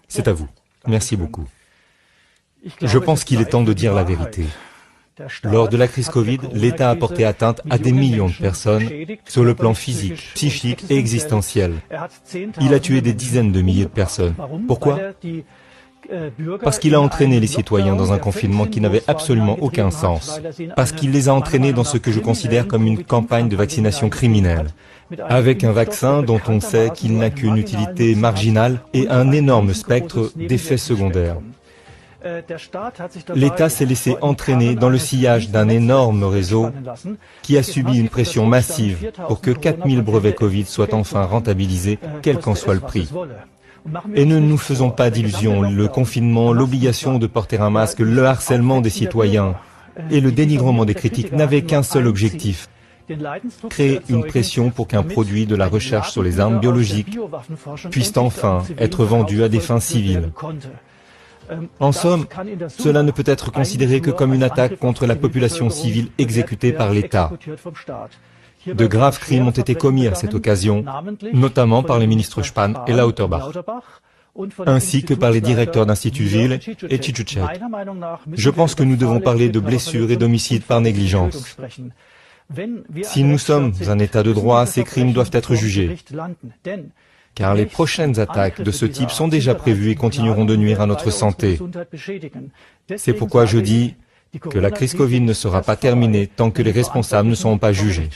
c'est à vous. Merci beaucoup. Je pense qu'il est temps de dire la vérité. Lors de la crise Covid, l'État a porté atteinte à des millions de personnes sur le plan physique, psychique et existentiel. Il a tué des dizaines de milliers de personnes. Pourquoi ? Parce qu'il a entraîné les citoyens dans un confinement qui n'avait absolument aucun sens. Parce qu'il les a entraînés dans ce que je considère comme une campagne de vaccination criminelle. Avec un vaccin dont on sait qu'il n'a qu'une utilité marginale et un énorme spectre d'effets secondaires. L'État s'est laissé entraîner dans le sillage d'un énorme réseau qui a subi une pression massive pour que 4000 brevets Covid soient enfin rentabilisés, quel qu'en soit le prix. Et ne nous faisons pas d'illusions, le confinement, l'obligation de porter un masque, le harcèlement des citoyens et le dénigrement des critiques n'avaient qu'un seul objectif: créer une pression pour qu'un produit de la recherche sur les armes biologiques puisse enfin être vendu à des fins civiles. En somme, cela ne peut être considéré que comme une attaque contre la population civile exécutée par l'État. De graves crimes ont été commis à cette occasion, notamment par les ministres Spahn et Lauterbach, ainsi que par les directeurs d'Institut Gilles et Tchitchoutchek. Je pense que nous devons parler de blessures et d'homicides par négligence. Si nous sommes un État de droit, ces crimes doivent être jugés, car les prochaines attaques de ce type sont déjà prévues et continueront de nuire à notre santé. C'est pourquoi je dis que la crise Covid ne sera pas terminée tant que les responsables ne seront pas jugés.